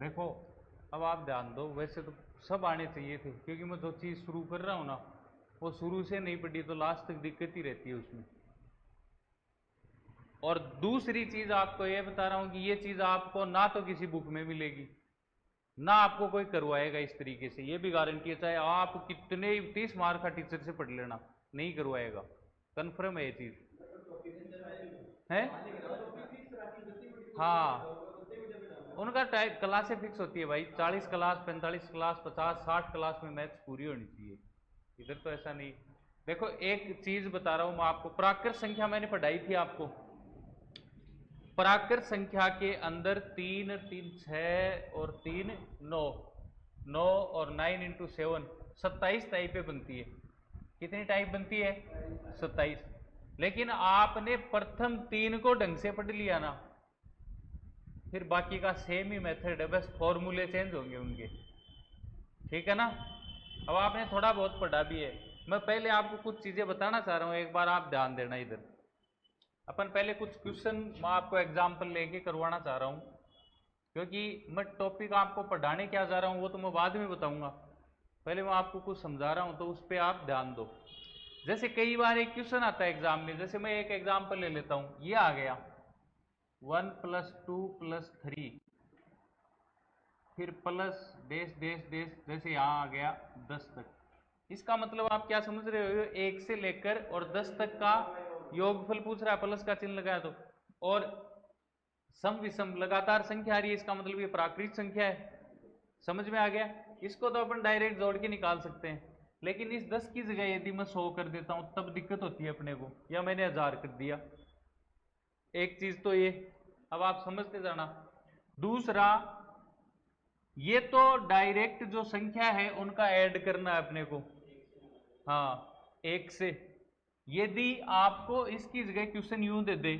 देखो, अब आप ध्यान दो, वैसे तो सब आने चाहिए थे, क्योंकि मैं जो चीज़ शुरू कर रहा हूँ ना, वो शुरू से नहीं पढ़ी तो लास्ट तक दिक्कत ही रहती है उसमें। और दूसरी चीज़ आपको ये बता रहा हूँ कि ये चीज़ आपको ना तो किसी बुक में मिलेगी, ना आपको कोई करवाएगा इस तरीके से, ये भी गारंटी है, चाहे आप कितने 30 मार्क का टीचर से पढ़ लेना, नहीं करवाएगा, कन्फर्म है ये चीज़ है। हाँ, उनका टाइप क्लासें फिक्स होती है भाई, 40 क्लास, 45 क्लास, 50, 60 क्लास में मैथ्स पूरी होनी चाहिए। इधर तो ऐसा नहीं। देखो, एक चीज बता रहा हूं मैं आपको, प्राकृत संख्या मैंने पढ़ाई थी आपको। प्राकृत संख्या के अंदर 3 3 6 और 3 9, 9 और 9 × 7 27 टाइपें बनती है। कितनी टाइप बनती है? 27। लेकिन आपने प्रथम 3 को ढंग से पढ़ लिया ना, फिर बाकी का सेम ही मेथड है, बस फॉर्मूले चेंज होंगे उनके। ठीक है ना? अब आपने थोड़ा बहुत पढ़ा भी है, मैं पहले आपको कुछ चीजें बताना चाह रहा हूं, एक बार आप ध्यान देना इधर। अपन पहले कुछ क्वेश्चन मैं आपको एग्जाम्पल लेके करवाना चाह रहा हूं, क्योंकि मैं टॉपिक आपको पढ़ाने क्या जा रहा हूं वो तो मैं बाद में बताऊंगा, पहले मैं आपको कुछ समझा रहा हूं, तो उस पर आप ध्यान दो। जैसे कई बार एक क्वेश्चन आता है एग्जाम में, जैसे मैं एक एग्जाम्पल ले लेता हूं, ये आ गया 1 + 2 + 3, फिर प्लस डेश डेश डेश, जैसे यहां आ गया 10 तक। इसका मतलब आप क्या समझ रहे हो? 1 से लेकर और 10 तक का योगफल पूछ रहा है, प्लस का चिन्ह लगाया तो, और सम विषम लगातार संख्या आ रही है, इसका मतलब ये प्राकृत संख्या है। समझ में आ गया? इसको तो अपन डायरेक्ट जोड़ के निकाल सकते हैं, लेकिन इस 10 की जगह यदि मैं 100 कर देता हूं तब दिक्कत होती है अपने को, या मैंने 1000 कर दिया। एक चीज तो ये, अब आप समझते जाना। दूसरा, ये तो डायरेक्ट जो संख्या है उनका ऐड करना है अपने को। हाँ, 1 से। यदि आपको इसकी जगह क्वेश्चन यूं दे दे,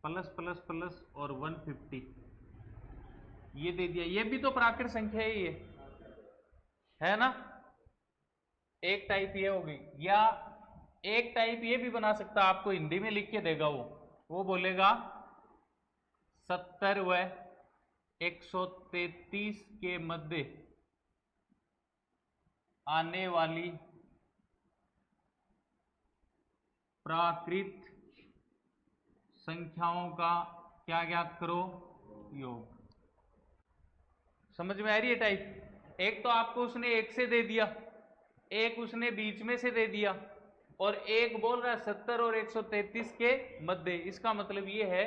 प्लस प्लस प्लस और 150, ये दे दिया, ये भी तो प्राकृत संख्या ही है ना? एक टाइप ये होगी, या एक टाइप ये भी बना सकता, आपको हिंदी में लिख के देगा वो बोलेगा 70 व 133 के मध्य आने वाली प्राकृत संख्याओं का क्या ज्ञात करो? योग। समझ में आ रही है टाइप? एक तो आपको उसने 1 से दे दिया, एक उसने बीच में से दे दिया, और एक बोल रहा है 70 और 133 के मध्य। इसका मतलब ये है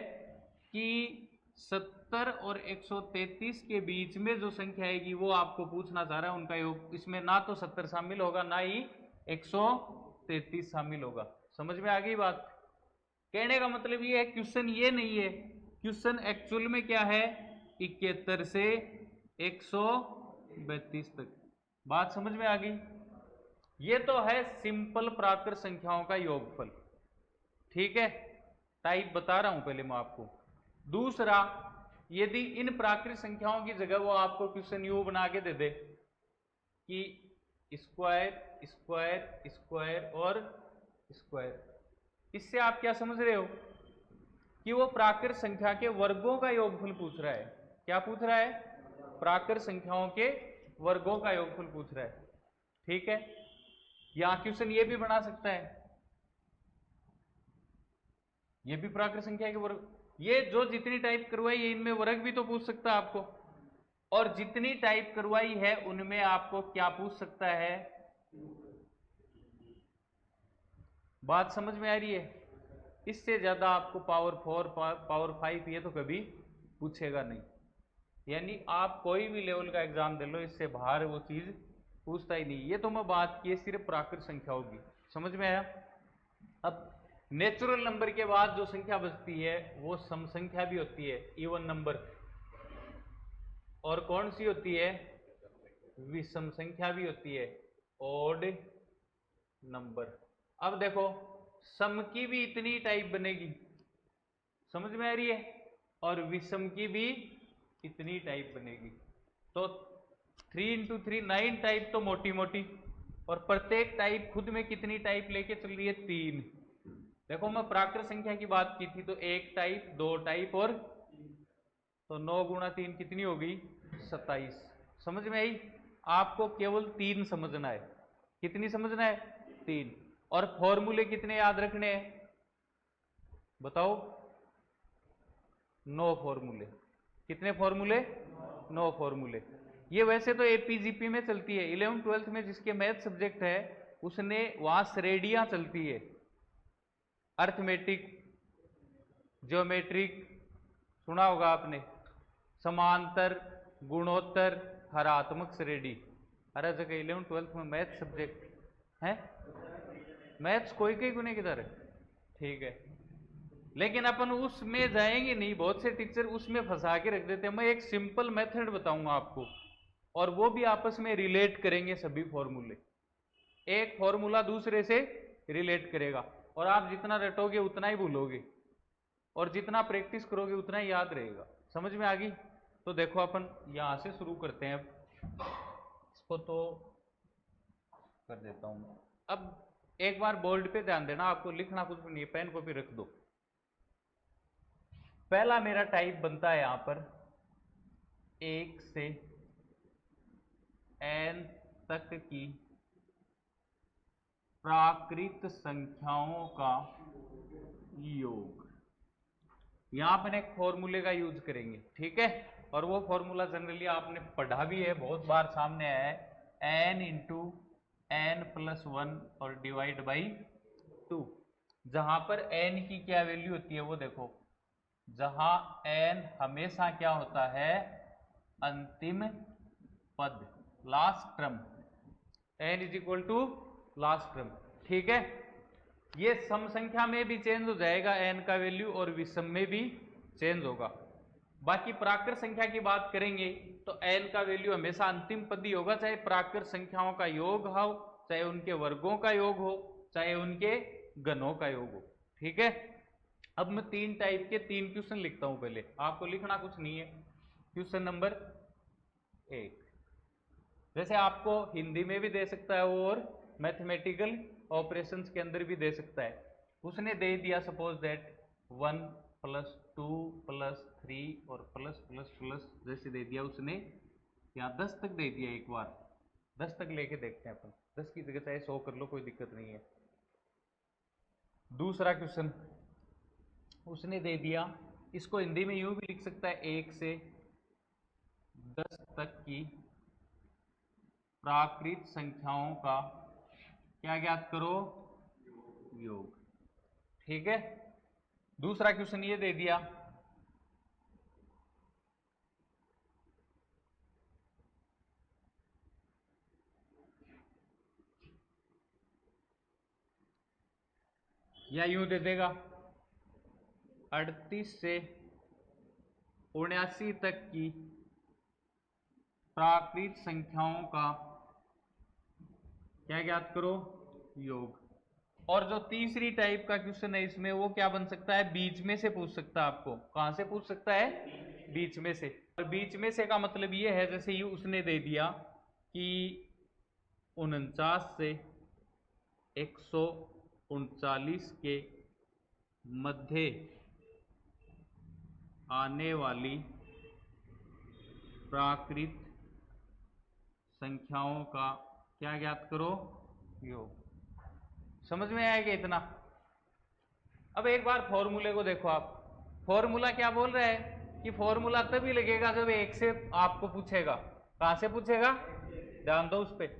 कि 70 और 133 के बीच में जो संख्या आएगी वो आपको पूछना चाह रहा है उनका योग। इसमें ना तो 70 शामिल होगा, ना ही 133 शामिल होगा। समझ में आ गई बात? कहने का मतलब ये है, क्वेश्चन ये नहीं है, क्वेश्चन एक्चुअल में क्या है, 71 से 132 तक। बात समझ में आ गई? ये तो है सिंपल प्राकृत संख्याओं का योगफल। ठीक है, टाइप बता रहा हूं पहले मैं आपको। दूसरा, यदि इन प्राकृत संख्याओं की जगह वो आपको क्वेश्चन यू बना के दे दे कि स्क्वायर स्क्वायर स्क्वायर और स्क्वायर, इससे आप क्या समझ रहे हो? कि वो प्राकृत संख्या के वर्गों का योगफल पूछ रहा है। क्या पूछ रहा है? प्राकृत संख्याओं के वर्गों का योगफल पूछ रहा है। ठीक है, या क्वेश्चन ये भी बना सकता है, ये भी प्राकृत संख्या के वर्ग, ये जो जितनी टाइप करवाई है इनमें वर्ग भी तो पूछ सकता है आपको, और जितनी टाइप करवाई है उनमें आपको क्या पूछ सकता है? बात समझ में आ रही है? इससे ज्यादा आपको पावर 4 पावर 5 ये तो कभी पूछेगा नहीं। यानी आप कोई भी लेवल का एग्जाम दे लो, इससे बाहर वो चीज पूछता ही नहीं। ये तो मैं बात की सिर्फ प्राकृत संख्या होगी। समझ में आया? अब नेचुरल नंबर के बाद जो संख्या बचती है वो सम संख्या भी होती है, इवन नंबर, और कौन सी होती है? विषम संख्या भी होती है, ओड नंबर। अब देखो, सम की भी इतनी टाइप बनेगी, समझ में आ रही है, और विषम की भी इतनी टाइप बनेगी। तो 3 × 3 9 टाइप तो मोटी मोटी, और प्रत्येक टाइप खुद में कितनी टाइप लेके चल रही है? 3। देखो मैं प्राकृत संख्या की बात की थी तो 1 टाइप, 2 टाइप और तो 9 गुणा 3 कितनी होगी 27। समझ में आई? आपको केवल 3 समझना है। कितनी समझना है? 3। और फॉर्मूले कितने याद रखने हैं बताओ? 9 फॉर्मूले। कितने फॉर्मूले? 9 फॉर्मूले। ये वैसे तो एपीजीपी में चलती है, 11th 12th में जिसके मैथ सब्जेक्ट है उसने वहां श्रेणियां चलती है, अर्थमेटिक, ज्योमेट्रिक, सुना होगा आपने, समांतर, गुणोत्तर, हरात्मक श्रेणी। हर जगह 11th 12th में मैथ सब्जेक्ट है। मैथ्स कोई कोई गुने किधर है, ठीक है, लेकिन अपन उसमें जाएंगे नहीं। बहुत से टीचर उसमें फंसा के रख देते हैं। मैं एक सिंपल मेथड बताऊंगा आपको और वो भी आपस में रिलेट करेंगे सभी फॉर्मूले। एक फॉर्मूला दूसरे से रिलेट करेगा और आप जितना रटोगे उतना ही भूलोगे और जितना प्रैक्टिस करोगे उतना ही याद रहेगा। समझ में आ गई? तो देखो अपन यहां से शुरू करते हैं। इसको तो कर देता हूं। अब एक बार बोर्ड पे ध्यान देना, आपको लिखना कुछ भी नहीं है, पेन कॉपी रख दो। पहला मेरा टाइप बनता है यहां पर 1 से n तक की प्राकृत संख्याओं का योग। यहां पर एक फॉर्मूले का यूज करेंगे, ठीक है, और वो फॉर्मूला जनरली आपने पढ़ा भी है, बहुत बार सामने आया है, n इंटू n प्लस 1 और डिवाइड बाई 2। जहां पर n की क्या वैल्यू होती है वो देखो, जहां n हमेशा क्या होता है, अंतिम पद, last term, n is equal to last term, ठीक है। ये सम संख्या में भी चेंज हो जाएगा n का वैल्यू और विषम में भी चेंज होगा। बाकी प्राकृत संख्या की बात करेंगे तो n का वैल्यू हमेशा अंतिम पद ही होगा, चाहे प्राकृत संख्याओं का योग हो, चाहे उनके वर्गों का योग हो, चाहे उनके घनों का योग हो, ठीक है। अब मैं 3 टाइप के 3 क्वेश्चन लिखता हूं, पहले आपको लिखना कुछ नहीं है। क्वेश्चन नंबर 1 जैसे आपको हिंदी में भी दे सकता है और मैथमेटिकल ऑपरेशंस के अंदर भी दे सकता है। उसने दे दिया सपोज दैट 1 प्लस 2 प्लस 3 और प्लस प्लस प्लस जैसे दे दिया उसने, यहाँ 10 तक दे दिया। एक बार 10 तक लेके देखते हैं अपन, 10 की जगह चाहे 100 कर लो, कोई दिक्कत नहीं है। दूसरा क्वेश्चन उसने दे दिया, इसको हिंदी में यूं भी लिख सकता है, 1 से 10 तक की प्राकृत संख्याओं का क्या ज्ञात करो, योग, ठीक है। दूसरा क्वेश्चन ये दे दिया, या यूं दे देगा 38 से 79 तक की प्राकृत संख्याओं का क्या ज्ञात करो, योग। और जो तीसरी टाइप का क्वेश्चन है इसमें वो क्या बन सकता है, बीच में से पूछ सकता है। आपको कहां से पूछ सकता है, बीच में से। और बीच में से का मतलब ये है, जैसे ये उसने दे दिया कि 49 से 139 के मध्य आने वाली प्राकृत संख्याओं का क्या ज्ञात करो, योग। समझ में आएगा इतना? अब एक बार फॉर्मूले को देखो आप, फॉर्मूला क्या बोल रहा है कि फॉर्मूला तभी लगेगा जब 1 से आपको पूछेगा। कहां से पूछेगा, ध्यान दो उस पर।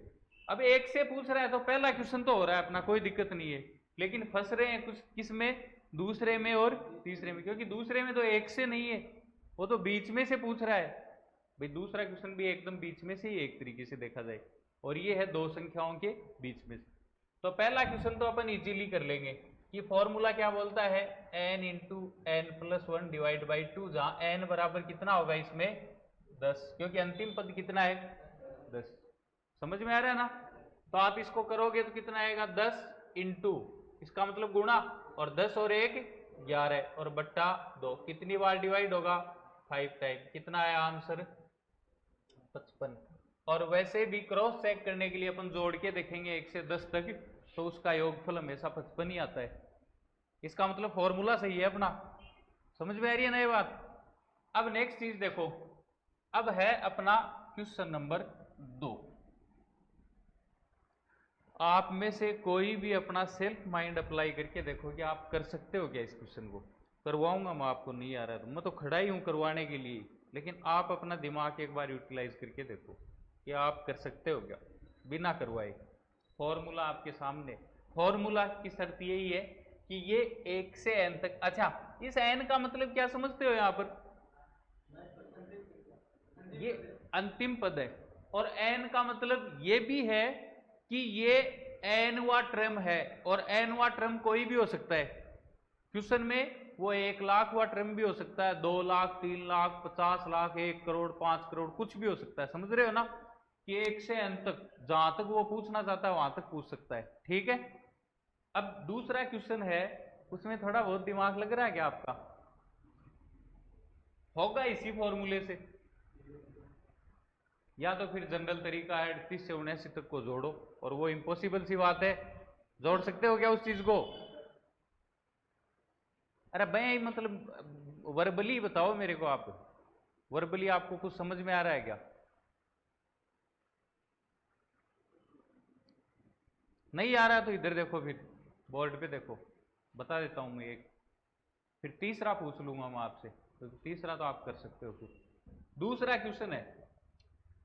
अब 1 से पूछ रहा है तो पहला क्वेश्चन तो हो रहा है अपना, कोई दिक्कत नहीं है, लेकिन फंस रहे हैं कुछ किस में, दूसरे में और तीसरे में, क्योंकि दूसरे में तो 1 से नहीं है, वो तो बीच में से पूछ रहा है। भाई दूसरा क्वेश्चन भी एकदम बीच में से ही एक तरीके से देखा जाए, और ये है दो संख्याओं के बीच में से। तो पहला क्वेश्चन तो अपन इजीली कर लेंगे कि फॉर्मूला क्या बोलता है, n into n plus 1 divide by 2, जहां n बराबर कितना होगा इसमें 10, क्योंकि अंतिम पद कितना है 10। समझ में आ रहा है ना? तो आप इसको करोगे तो कितना आएगा, 10 इंटू, इसका मतलब गुणा, और 10 और 1 11 और बट्टा 2, कितनी बार डिवाइड होगा, 5 टाइम। कितना आया आंसर, 55। और वैसे भी क्रॉस चेक करने के लिए अपन जोड़ के देखेंगे 1 से 10 तक, तो उसका योगफल हमेशा 55 ही आता है। इसका मतलब फॉर्मूला सही है अपना। समझ में आ रही है ना ये बात। अब नेक्स्ट चीज देखो, अब है अपना क्वेश्चन नंबर 2। आप में से कोई भी अपना सेल्फ माइंड अप्लाई करके देखो कि आप कर सकते हो क्या इस क्वेश्चन को। करवाऊंगा मैं, आपको नहीं आ रहा है तो मैं तो खड़ा ही हूं करवाने के लिए, लेकिन आप अपना दिमाग एक बार यूटिलाइज करके देखो कि आप कर सकते हो क्या बिना करवाए। फॉर्मूला आपके सामने, फॉर्मूला की शर्त यही है कि ये 1 से n तक। अच्छा, इस n का मतलब क्या समझते हो यहां पर, ये अंतिम पद है, और n का मतलब ये भी है कि ये nवा टर्म है, और nवा टर्म कोई भी हो सकता है क्वेश्चन में। वो 1 लाख वा टर्म भी हो सकता है, 2 लाख, 3 लाख, 50 लाख, 1 करोड़, 5 करोड़, कुछ भी हो सकता है। समझ रहे हो ना कि 1 से n तक, जहां तक वो पूछना चाहता है वहां तक पूछ सकता है। ठीक है। अब दूसरा क्वेश्चन है, उसमें थोड़ा बहुत दिमाग लग रहा है क्या आपका? होगा इसी फॉर्मूले से, या तो फिर जनरल तरीका है 38 से 79 तक को जोड़ो, और वो इम्पॉसिबल सी बात है। जोड़ सकते हो क्या उस चीज को? अरे भाई मतलब वर्बली बताओ मेरे को, आप वर्बली आपको कुछ समझ में आ रहा है क्या? नहीं आ रहा है तो इधर देखो, फिर बोर्ड पे देखो, बता देता हूं मैं एक। फिर तीसरा पूछ लूंगा मैं आपसे, तो तीसरा तो आप कर सकते हो। फिर दूसरा क्वेश्चन है,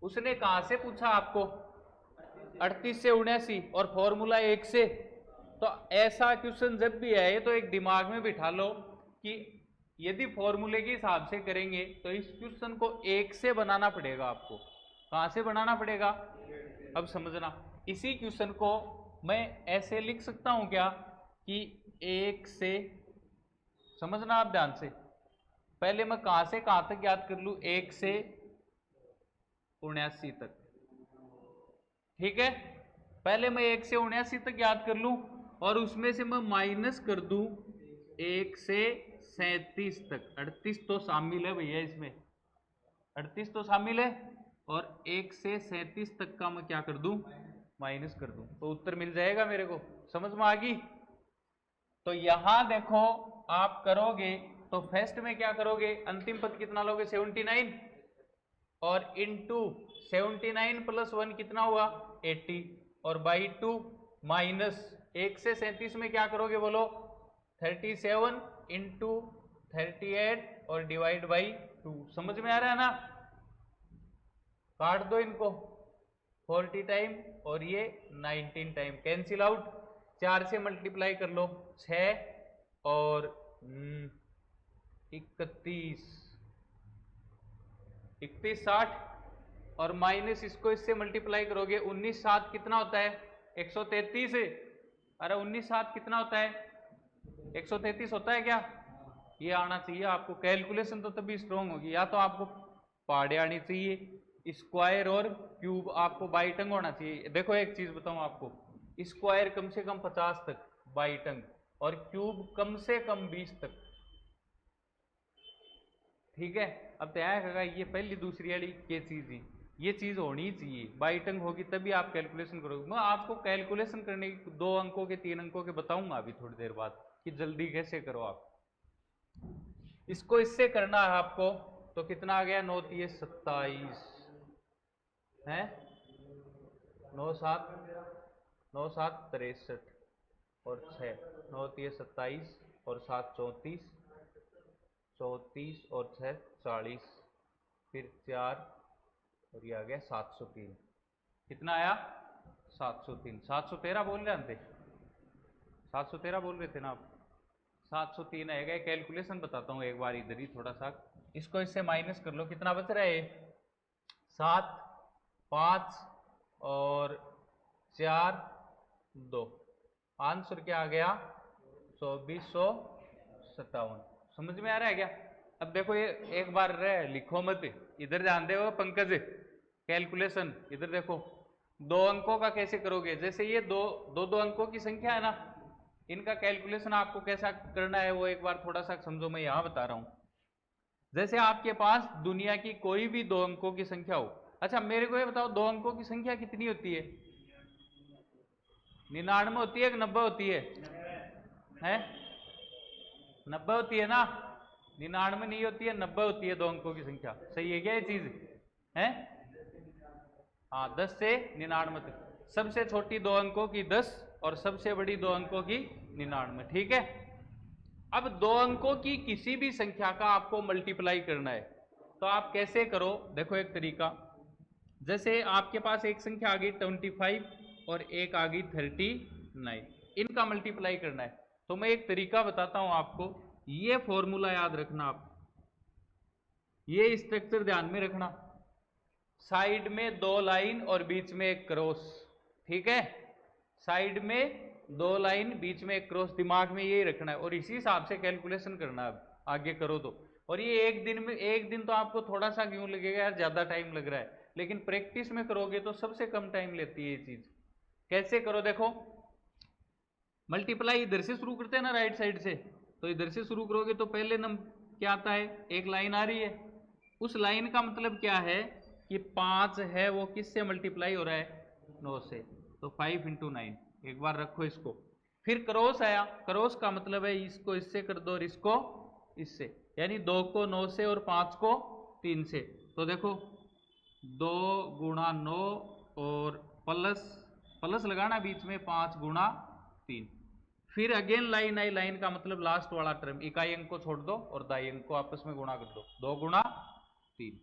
उसने कहां से पूछा आपको? 38 से 79, और फॉर्मूला 1 से। तो ऐसा क्वेश्चन जब भी आए तो एक दिमाग में बिठा लो कि यदि फॉर्मूले के हिसाब से करेंगे तो इस क्वेश्चन को 1 से बनाना पड़ेगा आपको। कहां से बनाना पड़ेगा? अब समझना, इसी क्वेश्चन को मैं ऐसे लिख सकता हूं क्या कि 1 से, समझना आप ध्यान से, पहले मैं कहां से कहां तक याद कर लू, 1 से 79 तक। ठीक है, पहले मैं 1 से 79 तक याद कर लूं, और उसमें से मैं माइनस कर दूं 1 से 37 तक। 38 तो शामिल है भैया इसमें, 38 तो शामिल है, और 1 से 37 तक का मैं क्या कर दूं? माइनस कर दूं, तो उत्तर मिल जाएगा मेरे को। समझ में आ गई? तो यहां देखो, आप करोगे तो फर्स्ट में क्या करोगे, अंतिम पद कितना लोगे? 79, और इंटू 79 प्लस 1 कितना हुआ? 80, और बाई 2 माइनस 1 से 37 में क्या करोगे बोलो? 37 इंटू 38 और डिवाइड बाई 2। समझ में आ रहा है ना? काट दो इनको, 40 टाइम और ये 19 टाइम, कैंसिल आउट। 4 से मल्टीप्लाई कर लो, 6 और 31, 31 60, और माइनस इसको इससे मल्टीप्लाई करोगे, 19 7 कितना होता है? 133 है। अरे 19 7 कितना होता है? 133 होता है क्या? ये आना चाहिए आपको, कैलकुलेशन तो तभी स्ट्रॉन्ग होगी। या तो आपको पहाड़े आनी चाहिए, स्क्वायर और क्यूब आपको बाई टंग होना चाहिए। देखो एक चीज बताऊं आपको, स्क्वायर कम से कम 50 तक बाई टंग, और क्यूब कम से कम 20 तक। ठीक है, अब तैयार ये पहली दूसरी वाली ये चीज ही, ये चीज होनी चाहिए, बाई टंग होगी तभी आप कैलकुलेशन करोगे। मैं आपको कैलकुलेशन करने की 2 अंकों के 3 अंकों के बताऊंगा अभी थोड़ी देर बाद कि जल्दी कैसे करो आप। इसको इससे करना है आपको, तो कितना आ गया? 9 3 27 है, 9 7 9 7 63, और 6 9 3 27, और 7 34, 34 और 6 40, फिर 4, और ये आ गया 703। कितना आया? 703। 713 बोल रहे थे, 713 बोल रहे थे ना आप? 703 आएगा। कैलकुलेशन बताता हूँ एक बार, इधर ही थोड़ा सा इसको इससे माइनस कर लो, कितना बच रहा है? 7 5 और 4 2, आंसर क्या आ गया? 2457। समझ में आ रहा है क्या? अब देखो ये एक बार रहे लिखो मत, इधर ध्यान दो पंकज, कैलकुलेशन इधर देखो। 2 अंकों का कैसे करोगे? जैसे ये दो दो दो अंकों की संख्या है ना, इनका कैलकुलेशन आपको कैसा करना है वो एक बार थोड़ा सा समझो, मैं यहां बता रहा हूं। जैसे आपके पास दुनिया की कोई भी 2 अंकों की संख्या हो। अच्छा मेरे को ये बताओ, 2 अंकों की संख्या कितनी होती है? 99 होती है कि 90 होती है? 90 होती है ना, 99 नहीं होती है, 90 होती है 2 अंकों की संख्या। सही है क्या ये चीज है? हाँ, 10 से 99 तक। सबसे छोटी 2 अंकों की 10 और सबसे बड़ी 2 अंकों की 99। ठीक है। अब 2 अंकों की किसी भी संख्या का आपको मल्टीप्लाई करना है तो आप कैसे करो? देखो एक तरीका, जैसे आपके पास एक संख्या आ गई 25 और एक आ गई 39, इनका मल्टीप्लाई करना है तो मैं एक तरीका बताता हूं आपको। ये फॉर्मूला याद रखना आप, ये स्ट्रक्चर ध्यान में रखना। साइड में 2 लाइन और बीच में एक क्रॉस। ठीक है, साइड में 2 लाइन बीच में एक क्रॉस, दिमाग में यही रखना है और इसी हिसाब से कैलकुलेशन करना है। अब आगे करो तो, और ये एक दिन तो आपको थोड़ा सा क्यों लगेगा यार, ज्यादा टाइम लग रहा है, लेकिन प्रैक्टिस में करोगे तो सबसे कम टाइम लेती है ये चीज। कैसे करो देखो, मल्टीप्लाई इधर से शुरू करते हैं ना, राइट साइड से, तो इधर से शुरू करोगे तो पहले नंबर क्या आता है, एक लाइन आ रही है, उस लाइन का मतलब क्या है कि 5 है वो किससे मल्टीप्लाई हो रहा है, 9 से, तो 5 × 9। एक बार रखो इसको। फिर क्रॉस आया, क्रॉस का मतलब है इसको इससे कर दो और इसको इससे, यानी 2 को 9 से और 5 को 3 से। तो देखो 2 × 9 और प्लस प्लस लगाना बीच में 5 × 3। फिर अगेन लाइन आई, लाइन का मतलब लास्ट वाला टर्म, इकाई अंक को छोड़ दो और दाई अंक को आपस में गुणा कर दो, 2 × 3।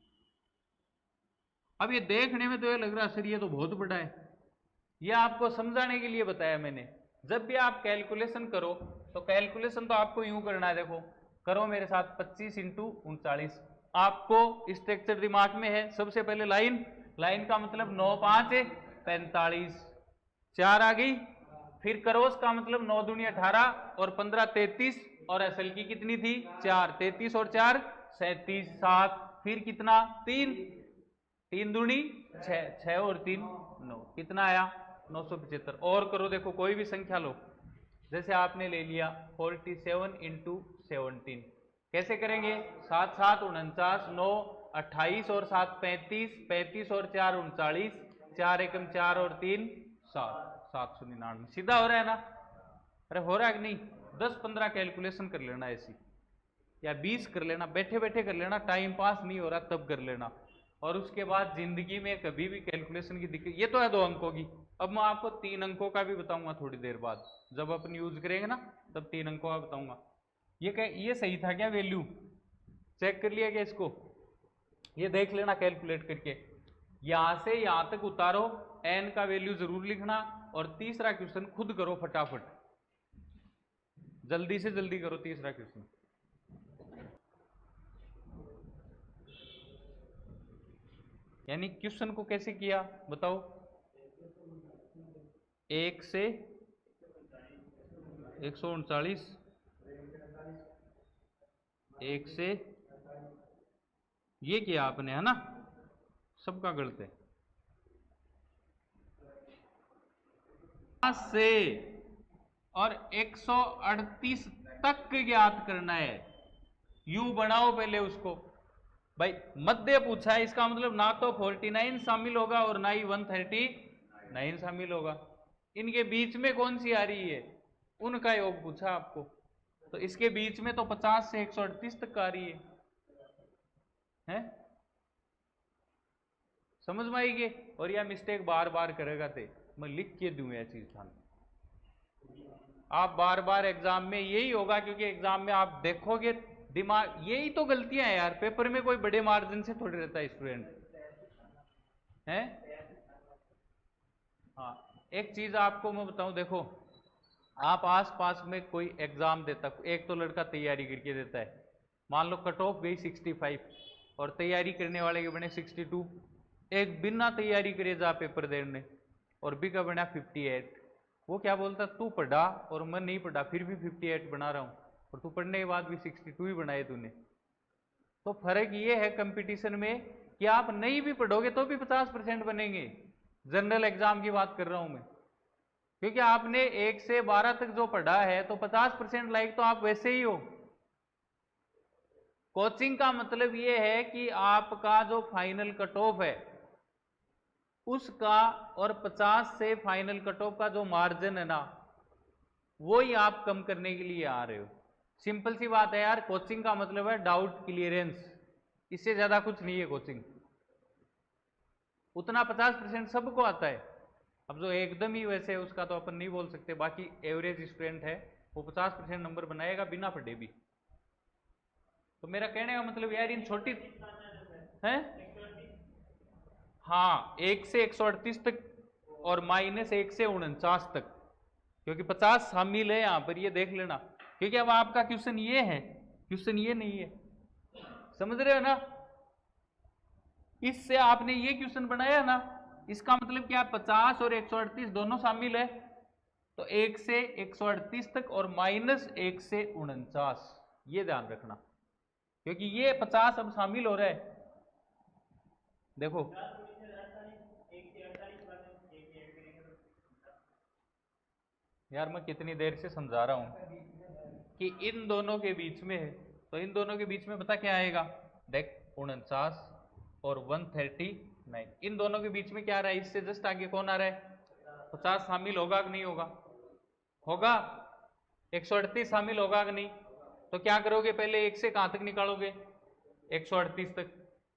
अब ये देखने में तो ये लग रहा है सर ये तो बहुत बड़ा है, ये आपको समझाने के लिए बताया मैंने। जब भी आप कैलकुलेशन करो तो कैलकुलेशन तो आपको यूं करना है, देखो करो मेरे साथ, 25 × 39। आपको स्ट्रक्चर दिमाग में है, सबसे पहले लाइन, लाइन का मतलब 9 5 45, 4 आ गई। फिर क्रॉस का मतलब 9 दूनी 18 और 15 33, और असल की कितनी थी 4, 33 और 4 37, 7, फिर कितना 3, 3 दूनी 6, 6 और 3 9, कितना आया 975। और करो देखो कोई भी संख्या लो, जैसे आपने ले लिया 47 × 17, कैसे करेंगे, 7 7 49, 9 28 और 7 35, 35 और 4 39, 4 एकम 4 और 3 7, 799। सीधा हो रहा है ना? अरे हो रहा है कि नहीं? 10-15 कैलकुलेशन कर लेना ऐसी, या 20 कर लेना, बैठे बैठे कर लेना, टाइम पास नहीं हो रहा तब कर लेना। और उसके बाद जिंदगी में कभी भी कैलकुलेशन की दिक्कत, ये तो है 2 अंकों की, अब मैं आपको 3 अंकों का भी बताऊंगा थोड़ी देर बाद, जब अपन यूज करेंगे ना तब 3 अंकों का बताऊंगा। ये सही था क्या, वैल्यू चेक कर लिया क्या इसको, ये देख लेना कैलकुलेट करके, यहां से यहां तक उतारो, एन का वैल्यू जरूर लिखना, और तीसरा क्वेश्चन खुद करो फटाफट, जल्दी से जल्दी करो तीसरा क्वेश्चन। यानी क्वेश्चन को कैसे किया बताओ, 1 से 139, 1 से ये किया आपने, है ना, सबका गलत है। से और 138 तक ज्ञात करना है, यू बनाओ पहले उसको भाई, मध्य पूछा है, इसका मतलब ना तो 49 शामिल होगा और ना ही 139 शामिल होगा, इनके बीच में कौन सी आ रही है, उनका योग पूछा आपको, तो इसके बीच में तो 50 से 138 तक आ रही है? समझ में आएगी? और यह मिस्टेक बार बार करेगा थे, मैं लिख के दूं यह चीज था, आप बार बार एग्जाम में यही होगा, क्योंकि एग्जाम में आप देखोगे दिमाग, यही तो गलतियां हैं यार, पेपर में कोई बड़े मार्जिन से थोड़ी रहता है स्टूडेंट है। हाँ, एक चीज आपको मैं बताऊं, देखो आप आस पास में कोई एग्जाम देता, एक तो लड़का तैयारी करके देता है, मान लो कट ऑफ गई 65 और तैयारी करने वाले के बने 62, एक बिना तैयारी करे जा पेपर देने और बी का बना 58, वो क्या बोलता, तू पढ़ा और मैं नहीं पढ़ा फिर भी 58 बना रहा हूं, और तू पढ़ने के बाद भी 62 ही बनाए तूने। तो फर्क ये है कंपटीशन में कि आप नहीं भी पढ़ोगे तो भी 50% बनेंगे, जनरल एग्जाम की बात कर रहा हूं मैं, क्योंकि आपने 1 से 12 तक जो पढ़ा है तो 50% लायक तो आप वैसे ही हो। कोचिंग का मतलब ये है कि आपका जो फाइनल कट ऑफ है उसका और 50 से फाइनल कट ऑफ का जो मार्जिन है ना, वो ही आप कम करने के लिए आ रहे हो। सिंपल सी बात है यार, कोचिंग का मतलब है डाउट क्लियरेंस, इससे ज्यादा कुछ नहीं है कोचिंग। उतना 50% सबको आता है। अब जो एकदम ही वैसे है उसका तो अपन नहीं बोल सकते, बाकी एवरेज स्टूडेंट है वो 50% नंबर बनाएगा बिना पढ़े भी। तो मेरा कहने का मतलब यार इन छोटी है, हाँ 1 से 138 तक और -1 से 49 तक, क्योंकि 50 शामिल है यहां पर, ये देख लेना। क्योंकि अब आपका क्वेश्चन ये है, क्वेश्चन ये नहीं है, समझ रहे हो ना। इससे आपने ये क्वेश्चन बनाया ना, इसका मतलब क्या, 50 और 138 दोनों शामिल है, तो 1 से 138 तक और -1 से 49, ये ध्यान रखना, क्योंकि ये 50 अब शामिल हो रहा है। देखो यार मैं कितनी देर से समझा रहा हूं कि इन दोनों के बीच में है, तो इन दोनों के बीच में पता क्या आएगा, देख 49 और 139, इन दोनों के बीच में क्या आ रहा है, इससे जस्ट आगे कौन आ रहा है, 50 शामिल होगा कि नहीं होगा, होगा। 138 शामिल होगा कि नहीं, तो क्या करोगे, पहले 1 से कहां तक निकालोगे, 138 तक,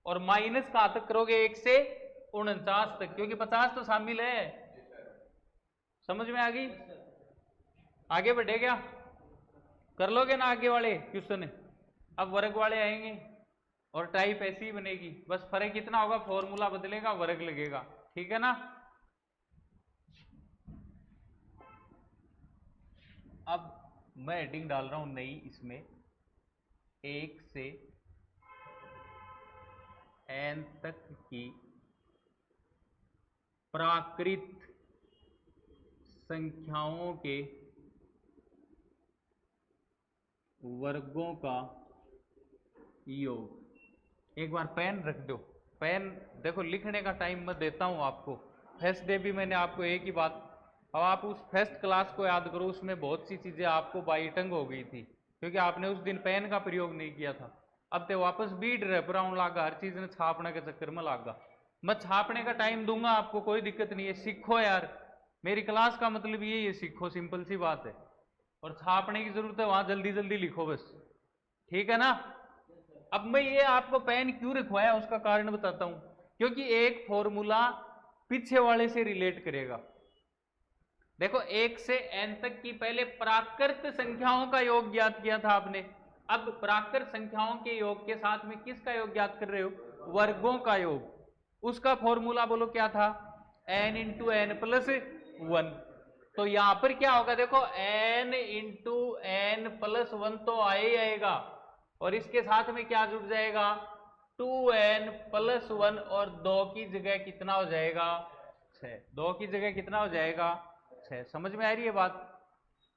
और माइनस कहां तक करोगे, 1 से 49 तक, क्योंकि 50 तो शामिल है। समझ में आ गई, आगे बढ़े क्या, कर लोगे ना आगे वाले क्वेश्चन। अब वर्ग वाले आएंगे और टाइप ऐसी ही बनेगी, बस फर्क कितना होगा, फॉर्मूला बदलेगा, वर्ग लगेगा, ठीक है ना। अब मैं हेडिंग डाल रहा हूं नई, इसमें 1 से n तक की प्राकृत संख्याओं के वर्गों का योग। एक बार पेन रख दो, पेन देखो लिखने का टाइम मैं देता हूं आपको, फर्स्ट डे भी मैंने आपको एक ही बात, अब आप उस फर्स्ट क्लास को याद करो, उसमें बहुत सी चीजें आपको बाईटंग हो गई थी, क्योंकि आपने उस दिन पेन का प्रयोग नहीं किया था। अब तो वापस बीट रहे पुराना लागा, हर चीज ने छापने के चक्कर में लागा। मैं छापने का टाइम दूंगा आपको, कोई दिक्कत नहीं है, सीखो यार, मेरी क्लास का मतलब यही है, सीखो, सिंपल सी बात है। और छापने की जरूरत है वहां जल्दी जल्दी लिखो बस, ठीक है ना। अब मैं ये आपको पेन क्यों रखवाया उसका कारण बताता हूं, क्योंकि एक फॉर्मूला पीछे वाले से रिलेट करेगा। देखो 1 से n तक की पहले प्राकृत संख्याओं का योग ज्ञात किया था आपने, अब प्राकृत संख्याओं के योग के साथ में किसका योग ज्ञात कर रहे हो, वर्गों का योग। उसका फॉर्मूला बोलो क्या था, n इंटू एन प्लस 1। तो यहां पर क्या होगा, देखो n इंटू एन प्लस 1 तो आ ही आएगा, और इसके साथ में क्या जुड़ जाएगा, 2n प्लस 1, और 2 की जगह कितना हो जाएगा, 6, 2 की जगह कितना हो जाएगा, 6। समझ में आ रही है बात।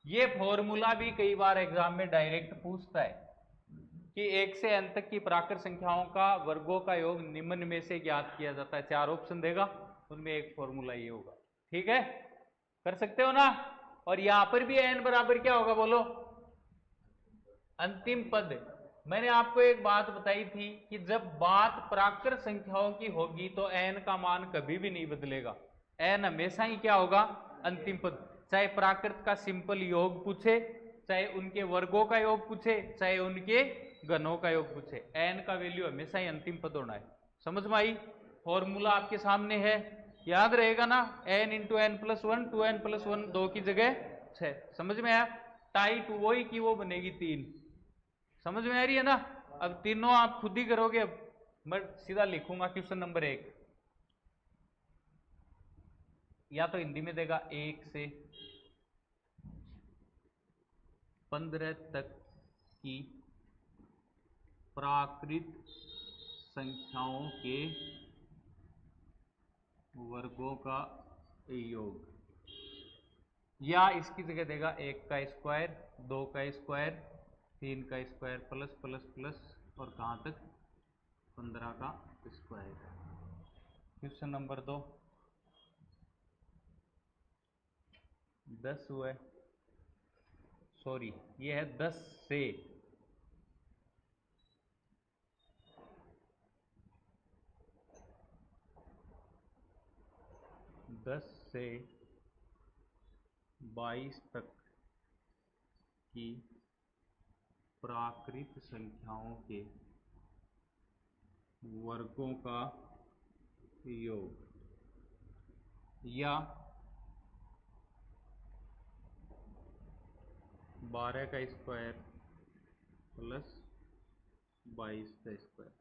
ये फॉर्मूला भी कई बार एग्जाम में डायरेक्ट पूछता है कि 1 से n तक की प्राकृत संख्याओं का वर्गों का योग निम्न में से ज्ञात किया जाता है, 4 ऑप्शन देगा, उनमें एक फॉर्मूला ये होगा, ठीक है, कर सकते हो ना। और यहां पर भी n बराबर क्या होगा बोलो, अंतिम पद। मैंने आपको एक बात बताई थी कि जब बात प्राकृत संख्याओं की होगी तो n का मान कभी भी नहीं बदलेगा, n हमेशा ही क्या होगा, अंतिम पद। चाहे प्राकृत का सिंपल योग पूछे, चाहे उनके वर्गों का योग पूछे, चाहे उनके घनों का योग पूछे, n का वैल्यू हमेशा ही अंतिम पद होना है। समझ में आई, फॉर्मूला आपके सामने है, याद रहेगा ना, n into n plus 1, 2n plus 1, 2 की जगह 6। समझ में आया, टाइप वही की वो बनेगी 3। समझ में आ रही है ना। अब तीनों आप खुद ही करोगे, अब मैं सीधा लिखूंगा क्वेश्चन नंबर 1, या तो हिंदी में देगा 1 से 15 तक की प्राकृत संख्याओं के वर्गों का योग, या इसकी जगह देगा 1 का स्क्वायर, 2 का स्क्वायर, 3 का स्क्वायर, प्लस प्लस प्लस, और कहां तक, 15 का स्क्वायर। क्वेश्चन नंबर 2, 10 हुआ, सॉरी ये है 10 से 22 तक की प्राकृत संख्याओं के वर्गों का योग या 12 का स्क्वायर प्लस 22 का स्क्वायर।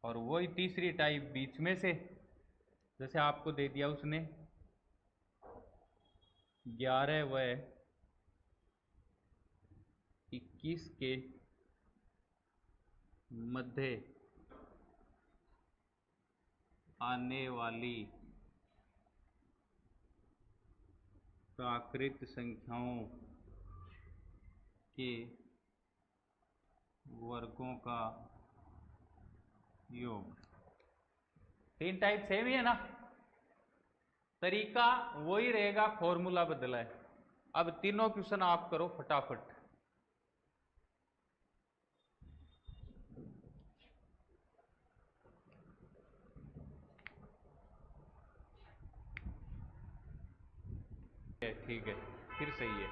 और वही तीसरी टाइप बीच में से, जैसे आपको दे दिया उसने 11 व 21 के मध्य आने वाली प्राकृत संख्याओं के वर्गों का योग। तीन टाइप सेम ही है ना, तरीका वही रहेगा, फॉर्मूला बदला है। अब तीनों क्वेश्चन आप करो फटाफट। ठीक है, फिर सही है।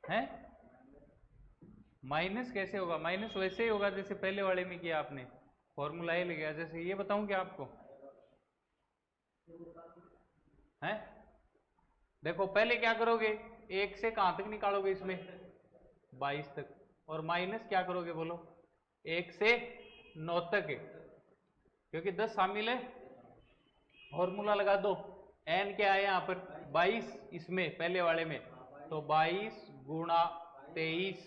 हैं? माइनस कैसे होगा? माइनस वैसे ही होगा जैसे पहले वाले में किया आपने, फॉर्मूला ही लग गया। जैसे ये बताऊं क्या आपको? हैं? देखो पहले क्या करोगे, 1 से कहां तक निकालोगे इसमें? 22 तक। और माइनस क्या करोगे बोलो? 1 से 9 तक है, क्योंकि 10 शामिल है। फॉर्मूला लगा दो, एन क्या है यहाँ पर? 22 इसमें पहले वाले में, तो 22 गुणा 23,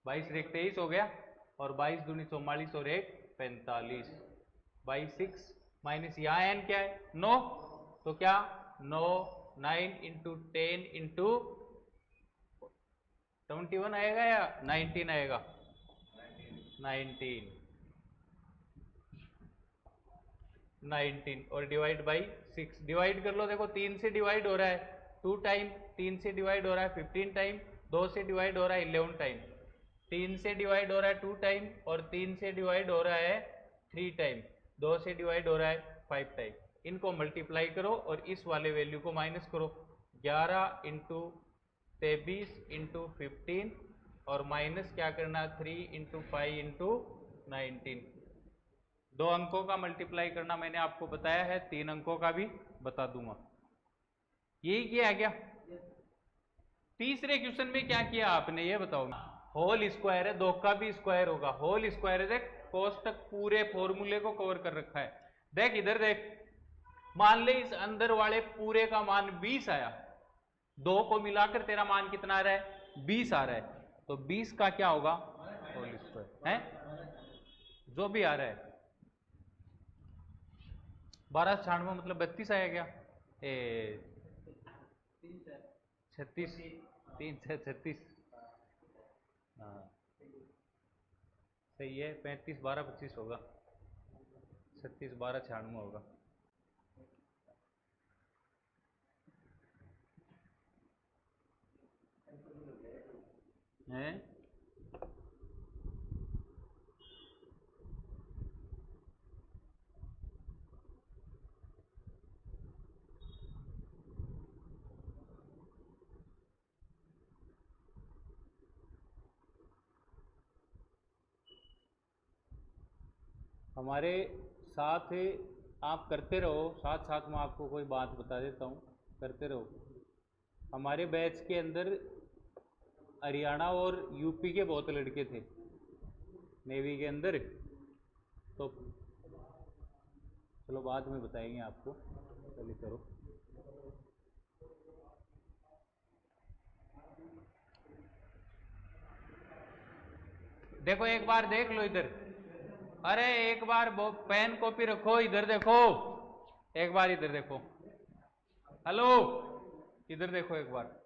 22 एक 23 हो गया, और 22 दूनी 44 और 1 45, 22 माइनस यहाँ एन क्या है? 9, तो क्या 9 9 इंटू 10 इंटू 21 आएगा या 19 आएगा? 19 और डिवाइड बाई 6, डिवाइड कर लो। देखो 3 से डिवाइड हो रहा है 2 टाइम, 3 से डिवाइड हो रहा है 15 टाइम, 2 से डिवाइड हो रहा है 11 टाइम, 3 से डिवाइड हो रहा है 2 टाइम, और 3 से डिवाइड हो रहा है 3 टाइम, 2 से डिवाइड हो रहा है 5 टाइम। इनको मल्टीप्लाई करो और इस वाले वैल्यू को माइनस करो। 11 इंटू 23 इंटू 15, और माइनस क्या करना? 3 इंटू 5 इंटू 19। 2 अंकों का मल्टीप्लाई करना मैंने आपको बताया है, 3 अंकों का भी बता दूंगा। यही किया क्या? तीसरे क्वेश्चन में क्या किया आपने ये बताओ। होल स्क्वायर है, 2 का भी स्क्वायर होगा। होल स्क्वायर है, देख कोष्टक पूरे फॉर्मूले को कवर कर रखा है। देख इधर देख, मान ले इस अंदर वाले पूरे का मान 20 आया, 2 को मिलाकर तेरा मान कितना आ रहा है? 20 आ रहा है, तो 20 का क्या होगा? होल स्क्वायर है, जो भी आ रहा है। 1296 मतलब 32 आया क्या? 36, 3 6 36, हाँ सही है। 35 12 25 होगा, 36 12 96 होगा। हैं? हमारे साथ आप करते रहो, साथ साथ में आपको कोई बात बता देता हूँ, करते रहो। हमारे बैच के अंदर हरियाणा और यूपी के बहुत लड़के थे नेवी के अंदर, तो चलो बाद में बताएंगे आपको, पहले करो। देखो एक बार देख लो इधर, अरे एक बार पेन कॉपी रखो, इधर देखो, एक बार इधर देखो, हेलो इधर देखो एक बार।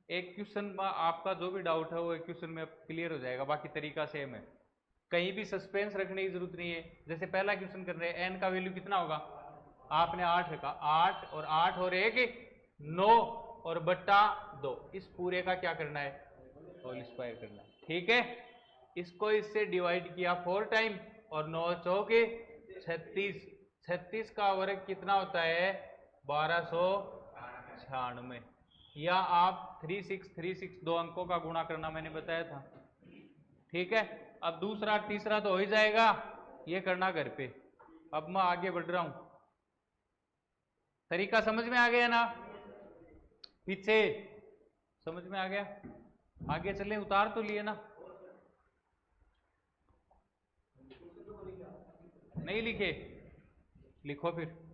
एक क्वेश्चन में आपका जो भी डाउट है वो एक क्वेश्चन में क्लियर हो जाएगा, बाकी तरीका सेम है, कहीं भी सस्पेंस रखने की जरूरत नहीं है। जैसे पहला क्वेश्चन कर रहे हैं, एन का वैल्यू कितना होगा? आपने 8 रखा, 8 और 8 और 1 9 और बट्टा 2, इस पूरे का क्या करना है? होल स्क्वायर करना है, ठीक है। इसको इससे डिवाइड किया 4 टाइम, और 9 चौके 36, 36 का वर्ग कितना होता है? 1296, या आप 3636 दो अंकों का गुणा करना मैंने बताया था। ठीक है, अब दूसरा तीसरा तो हो ही जाएगा, ये करना घर पे। अब मैं आगे बढ़ रहा हूं, तरीका समझ में आ गया ना? पीछे समझ में आ गया? आगे चले, उतार तो लिए ना? नहीं लिखे? लिखो फिर।